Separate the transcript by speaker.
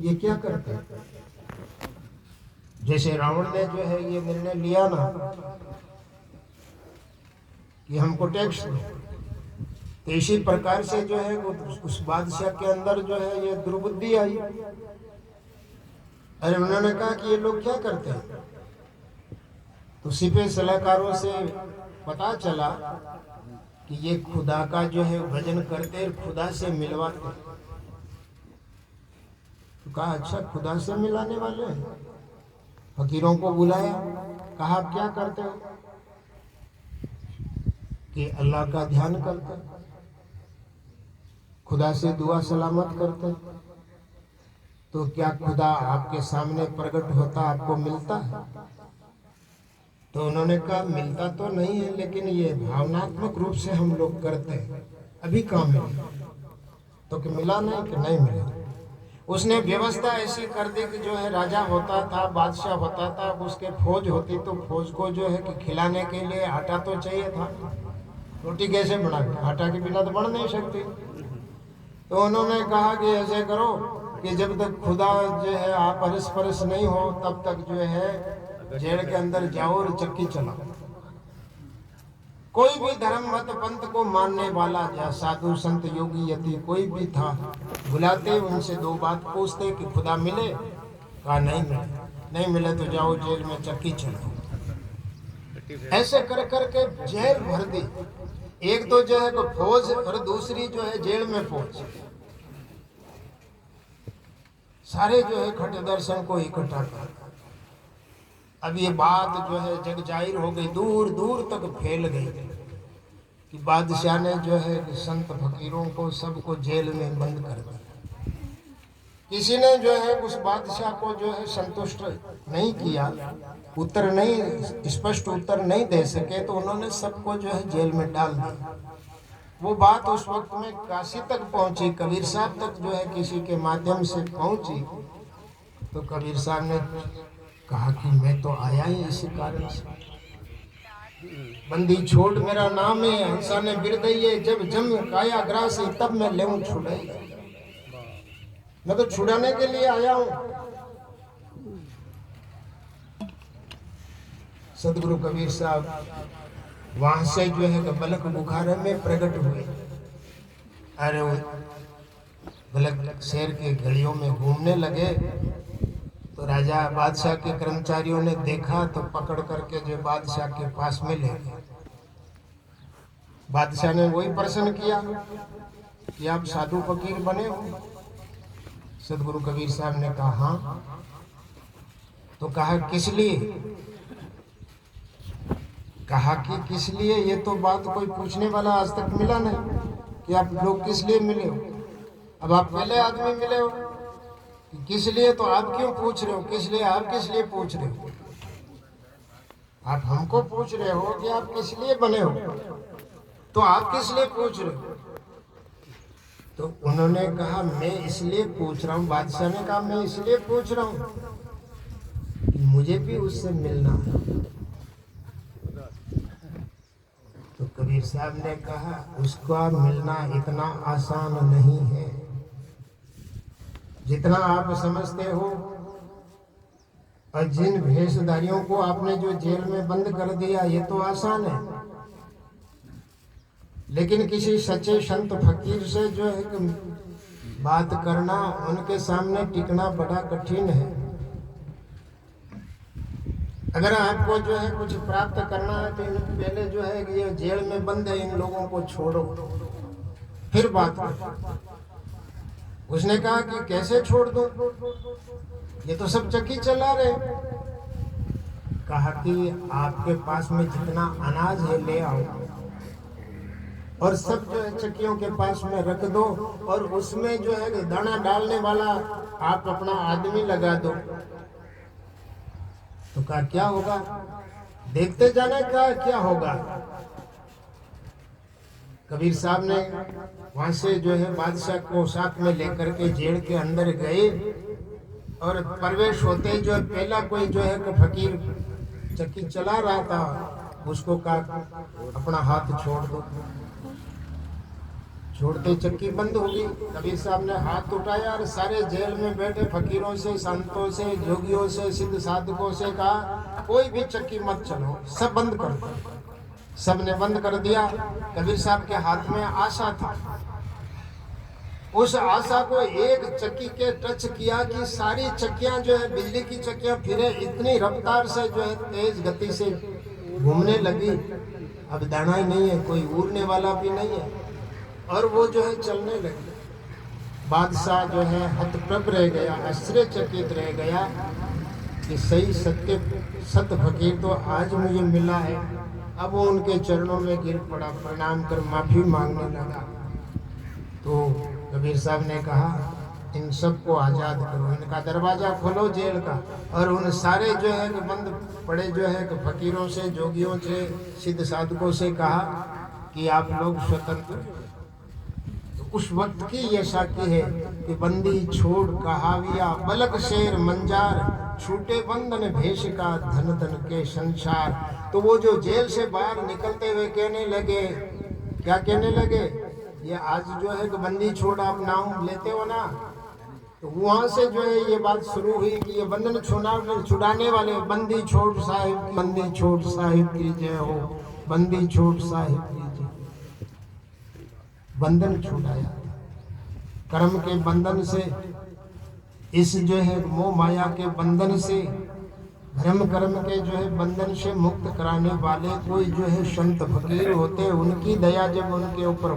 Speaker 1: ये क्या करते हैं। जैसे रावण ने जो है ये निर्णय लिया ना कि हमको टैक्स दो, तो इसी प्रकार से जो है उस बादशाह के अंदर जो है ये दुर्बुद्धि आई। अरे उन्होंने कहा कि ये लोग क्या करते हैं, तो सिपह सलाहकारों से पता चला कि ये खुदा का जो है भजन करते, खुदा से मिलवाते। तो कहा अच्छा खुदा से मिलाने वाले हैं। फकीरों को बुलाया, कहा आप क्या करते हो, कि अल्लाह का ध्यान करते, खुदा से दुआ सलामत करते। तो क्या खुदा आपके सामने प्रकट होता, आपको मिलता है। तो उन्होंने कहा मिलता तो नहीं है, लेकिन ये भावनात्मक रूप से हम लोग करते हैं, अभी काम मिले। तो कि मिला नहीं, कि नहीं मिला। उसने व्यवस्था ऐसी कर दी कि जो है राजा होता था, बादशाह होता था, उसके फौज होती, तो फौज को जो है कि खिलाने के लिए आटा तो चाहिए था। रोटी कैसे बना, आटा के बिना तो बन नहीं सकती। तो उन्होंने कहा कि ऐसे करो कि जब तक खुदा जो है आप अरस परस नहीं हो, तब तक जो है जेल के अंदर जाओ और चक्की चलाओ। कोई भी धर्म मत पंथ को मानने वाला, या साधु संत योगी यति कोई भी था, बुलाते उनसे दो बात पूछते कि खुदा मिले, कहा नहीं मिले, नहीं मिले तो जाओ जेल में चक्की चलाओ। ऐसे कर करके जेल भर दी। एक तो जो है फौज और दूसरी जो है जेल में फौज। सारे जो है खट दर्शन को इकट्ठा कर। अब ये बात जो है जग जाहिर हो गई, दूर दूर तक फैल गई कि बादशाह ने जो है कि संत फकीरों को सबको जेल में बंद कर दिया। किसी ने जो है उस बादशाह को जो है संतुष्ट नहीं किया, उत्तर नहीं, स्पष्ट उत्तर नहीं दे सके, तो उन्होंने सबको जो है जेल में डाल दिया। वो बात उस वक्त में काशी तक पहुंची, कबीर साहब तक जो है किसी के माध्यम से पहुंची। तो कबीर साहब ने कहा कि मैं तो आया ही इसी कारण से, बंदी छोड़ मेरा नाम है, हंसा ने बिरदैये, जब जम काया ग्रास तब मैं लेऊं छुड़ाई। मैं तो छुड़ाने के लिए आया हूं। सदगुरु कबीर साहब वहां से जो है बलक बुखारा में प्रकट हुए। अरे वो बलक शहर के गलियों में घूमने लगे, तो राजा बादशाह के कर्मचारियों ने देखा, तो पकड़ करके जो बादशाह के पास में ले गए। बादशाह ने वही प्रश्न किया कि आप साधु फकीर बने हो। सदगुरु कबीर साहब ने कहा हाँ। तो कहा किस लिए, कहा कि किस लिए, ये तो बात कोई पूछने वाला आज तक मिला नहीं कि आप लोग किस लिए मिले हो। अब आप पहले आदमी मिले हो, किस लिए, तो आप क्यों पूछ रहे हो, किस लिए, आप किस लिए पूछ रहे हो। आप हमको पूछ रहे हो कि आप किस लिए बने हो, तो आप किस लिए पूछ रहे हो। तो उन्होंने कहा मैं इसलिए पूछ रहा हूँ। बादशाह ने कहा मैं इसलिए पूछ रहा हूँ कि मुझे भी उससे मिलना है। तो कबीर साहब ने कहा उसका मिलना इतना आसान नहीं है जितना आप समझते हो। और जिन भेषधारियों को आपने जो जेल में बंद कर दिया, ये तो आसान है, लेकिन किसी सच्चे संत फकीर से जो है बात करना, उनके सामने टिकना बड़ा कठिन है। अगर आपको जो है कुछ प्राप्त करना है, तो पहले जो है ये जेल में बंद है, इन लोगों को छोड़ो, फिर बात करो। उसने कहा कि कैसे छोड़ दो, ये तो सब चक्की चला रहे। कहा कि आपके पास में जितना अनाज है ले आओ, और सब जो है चक्कियों के पास में रख दो, और उसमें जो है दाना डालने वाला आप अपना आदमी लगा दो। तो कहा क्या होगा, देखते जाना क्या होगा। कबीर साहब ने वहां से जो है बादशाह को साथ में लेकर के जेल के अंदर गए, और प्रवेश होते जो पहला कोई जो है फकीर चक्की चला रहा था, उसको कहा अपना हाथ छोड़ दो। छोड़ते चक्की बंद होगी। कबीर साहब ने हाथ उठाया और सारे जेल में बैठे फकीरों से, संतों से, जोगियों से, सिद्ध साधकों से कहा कोई भी चक्की मत चलो, सब बंद कर दो। सब ने बंद कर दिया। कबीर साहब के हाथ में आशा था। उस आशा को एक चक्की के टच किया कि सारी चक्कियां जो है बिजली की चक्कियां फिरे इतनी रफ्तार से जो है तेज गति से घूमने लगी। अब दाना ही नहीं है, कोई उड़ने वाला भी नहीं है, और वो जो है चलने लगी। बादशाह जो है हतप्रभ रह गया, आश्चर्यचकित रह गया कि सही सत्य फकीर तो आज मुझे मिला है। अब वो उनके चरणों में गिर पड़ा, प्रणाम कर माफी मांगने लगा। तो कबीर साहब ने कहा इन सबको आज़ाद करो, इनका दरवाज़ा खोलो जेल का, और उन सारे जो है कि बंद पड़े जो है कि फकीरों से, जोगियों से, सिद्ध साधकों से कहा कि आप लोग स्वतंत्र। तो उस वक्त की ये साखी है कि बंदी छोड़ कहाविया, बलक शेर मंजार, छूटे बंधन भेष का, धन धन के संसार। तो वो जो जेल से बाहर निकलते हुए कहने लगे, क्या कहने लगे, ये आज जो है कि बंदी छोड़ आप नाम लेते हो ना, तो वहां से जो है ये बात शुरू हुई कि ये बंधन छुड़ाने वाले, बंदी छोड़ साहिब, बंदी छोड़ साहिब की जय हो, बंदी छोड़ साहिब की जय। बंधन छुड़ाया कर्म के बंधन से, इस जो है मोह माया के बंधन से, धर्म कर्म के जो है बंधन से मुक्त कराने वाले कोई जो है संत फकीर होते, उनकी दया जब उनके ऊपर